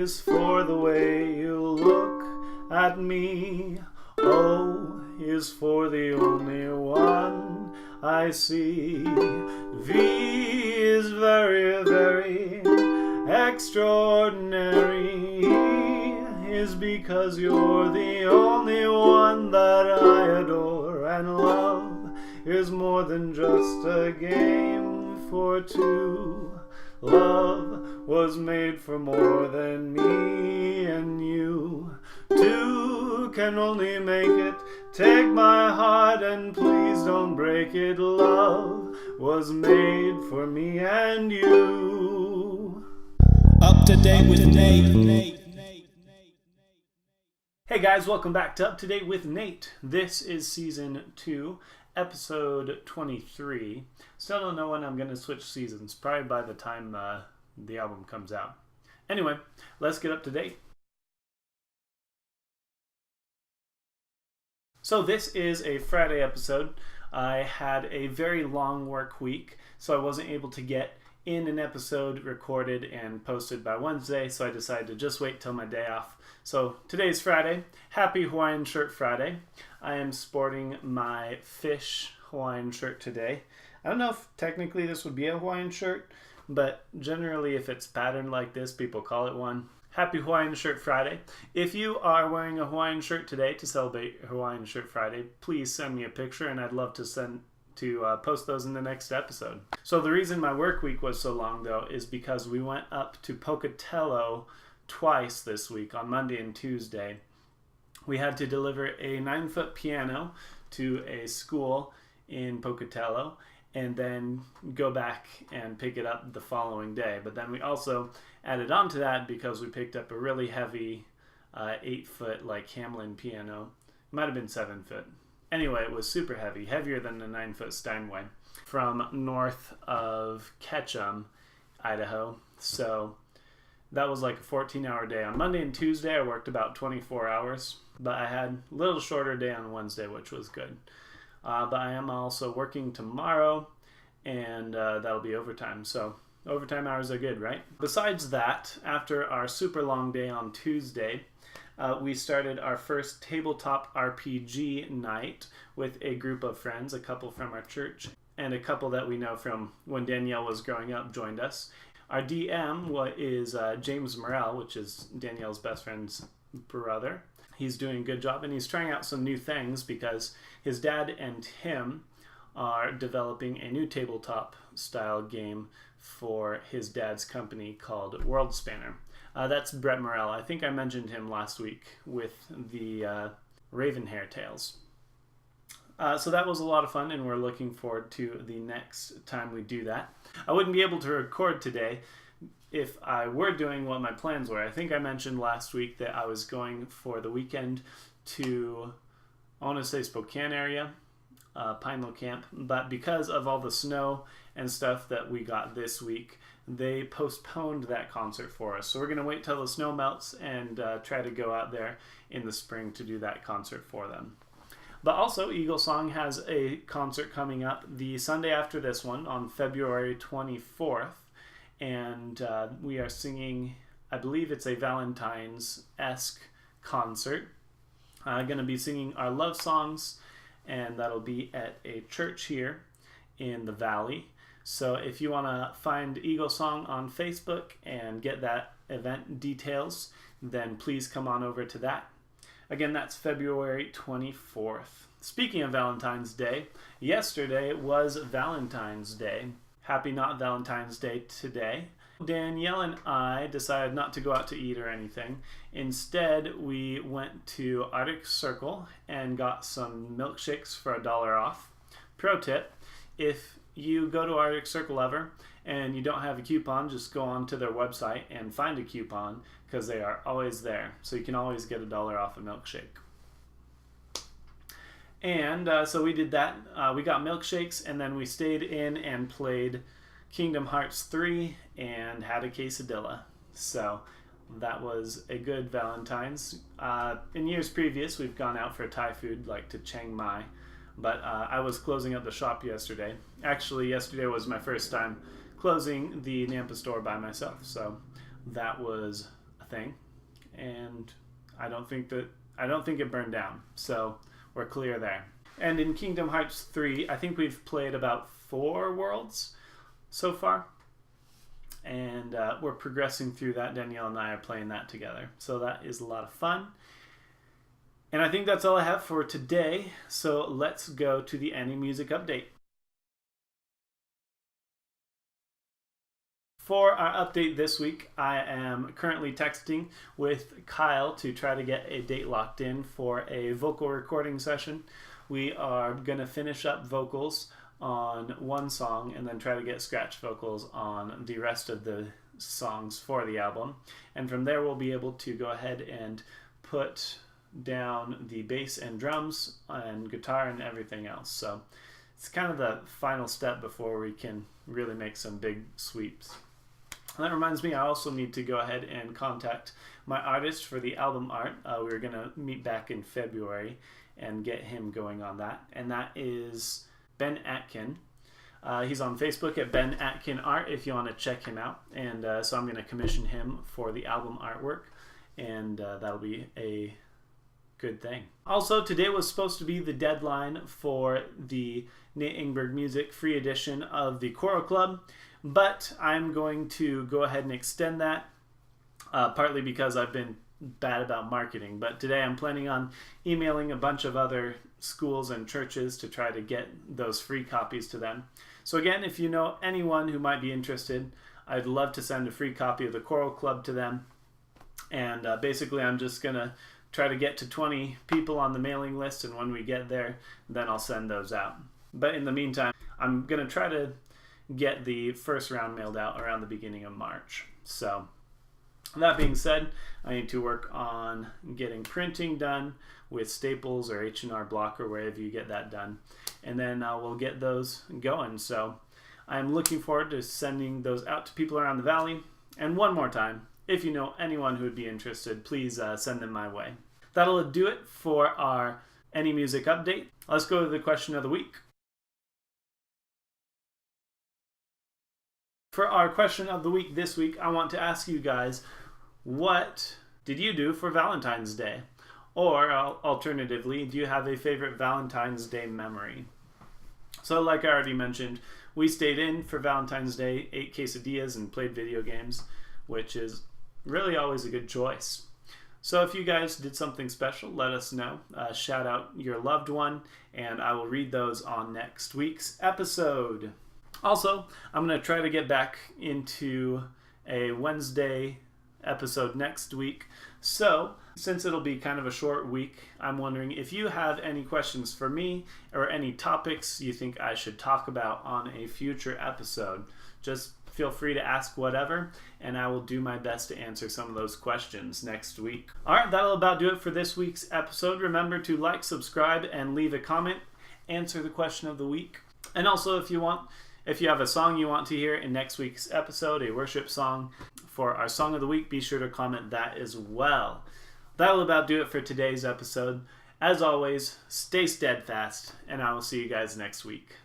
is for the way you look at me. O is for the only one I see. V is very, very extraordinary. E is because you're the only one that I adore. And love is more than just a game for two. Love was made for more than me and you. Two can only make it. Take my heart and please don't break it. Love was made for me and you. Up to date with Nate. Hey guys, welcome back to Up to Date with Nate. This is season 2, episode 23. Still don't know when I'm going to switch seasons, probably by the time the album comes out. Anyway, let's get up to date. So this is a Friday episode. I had a very long work week, so I wasn't able to get in an episode recorded and posted by Wednesday, so I decided to just wait till my day off. So today's Friday. Happy Hawaiian Shirt Friday. I am sporting my fish Hawaiian shirt today. I don't know if technically this would be a Hawaiian shirt, but generally if it's patterned like this, people call it one. Happy Hawaiian Shirt Friday. If you are wearing a Hawaiian shirt today to celebrate Hawaiian Shirt Friday, please send me a picture and I'd love to post those in the next episode. So the reason my work week was so long though is because we went up to Pocatello twice this week, on Monday and Tuesday. We had to deliver a 9-foot piano to a school in Pocatello and then go back and pick it up the following day. But then we also added on to that because we picked up a really heavy 8-foot like Hamlin piano. It might have been 7-foot. Anyway, it was super heavy, heavier than the 9-foot Steinway, from north of Ketchum, Idaho. So that was like a 14-hour day. On Monday and Tuesday, I worked about 24 hours, but I had a little shorter day on Wednesday, which was good. But I am also working tomorrow, and that'll be overtime. So overtime hours are good, right? Besides that, after our super long day on Tuesday, we started our first tabletop RPG night with a group of friends, a couple from our church, and a couple that we know from when Danielle was growing up joined us. Our DM is James Morrell, which is Danielle's best friend's brother. He's doing a good job, and he's trying out some new things because his dad and him are developing a new tabletop-style game for his dad's company called World Spanner. That's Brett Morrell. I think I mentioned him last week with the Raven Hair Tales. So that was a lot of fun, and we're looking forward to the next time we do that. I wouldn't be able to record today if I were doing what my plans were. I think I mentioned last week that I was going for the weekend to, I want to say Spokane area, Pineville Camp, but because of all the snow and stuff that we got this week, they postponed that concert for us. So we're going to wait till the snow melts and try to go out there in the spring to do that concert for them. But also, Eagle Song has a concert coming up the Sunday after this one on February 24th. And we are singing, I believe it's a Valentines-esque concert. Going to be singing our love songs, and that'll be at a church here in the Valley. So if you want to find Eagle Song on Facebook and get that event details, then please come on over to that. Again, that's February 24th. Speaking of Valentine's Day, yesterday was Valentine's Day. Happy not Valentine's Day today. Danielle and I decided not to go out to eat or anything. Instead, we went to Arctic Circle and got some milkshakes for $1 off. Pro tip, if you go to Arctic Circle ever and you don't have a coupon, just go on to their website and find a coupon because they are always there. So you can always get $1 off a milkshake. And so we did that. We got milkshakes, and then we stayed in and played Kingdom Hearts 3 and had a quesadilla. So that was a good Valentine's. In years previous, we've gone out for Thai food, like to Chiang Mai. But I was closing up the shop yesterday. Actually, yesterday was my first time closing the Nampa store by myself. So that was a that thing, and I don't think it burned down, so we're clear there. And in Kingdom Hearts 3, I think we've played about 4 worlds so far, and we're progressing through that. Danielle and I are playing that together, so that is a lot of fun. And I think that's all I have for today, so let's go to the Any Music Update. For our update this week, I am currently texting with Kyle to try to get a date locked in for a vocal recording session. We are going to finish up vocals on one song and then try to get scratch vocals on the rest of the songs for the album. And from there, we'll be able to go ahead and put down the bass and drums and guitar and everything else. So it's kind of the final step before we can really make some big sweeps. And that reminds me, I also need to go ahead and contact my artist for the album art. We were going to meet back in February and get him going on that. And that is Ben Atkin. He's on Facebook at Ben Atkin Art if you want to check him out. And so I'm going to commission him for the album artwork. And that'll be a good thing. Also, today was supposed to be the deadline for the Nate Engberg Music free edition of the Choral Club, but I'm going to go ahead and extend that, partly because I've been bad about marketing. But today I'm planning on emailing a bunch of other schools and churches to try to get those free copies to them. So again, if you know anyone who might be interested, I'd love to send a free copy of the Choral Club to them. And basically I'm just going to try to get to 20 people on the mailing list, and when we get there, then I'll send those out. But in the meantime, I'm going to try to get the first round mailed out around the beginning of March. So that being said, I need to work on getting printing done with Staples or H&R Block or wherever you get that done, and then we'll get those going. So I'm looking forward to sending those out to people around the valley. And one more time, if you know anyone who would be interested, please send them my way. That'll do it for our Any Music Update. Let's go to the question of the week. For our question of the week this week, I want to ask you guys, what did you do for Valentine's Day? Or alternatively, do you have a favorite Valentine's Day memory? So like I already mentioned, we stayed in for Valentine's Day, ate quesadillas, and played video games, which is really always a good choice. So if you guys did something special, let us know. Shout out your loved one, and I will read those on next week's episode. Also, I'm going to try to get back into a Wednesday episode next week. So, since it'll be kind of a short week, I'm wondering if you have any questions for me or any topics you think I should talk about on a future episode. Just feel free to ask whatever, and I will do my best to answer some of those questions next week. Alright, that'll about do it for this week's episode. Remember to like, subscribe, and leave a comment. Answer the question of the week. And also, if you have a song you want to hear in next week's episode, a worship song for our song of the week, be sure to comment that as well. That'll about do it for today's episode. As always, stay steadfast, and I will see you guys next week.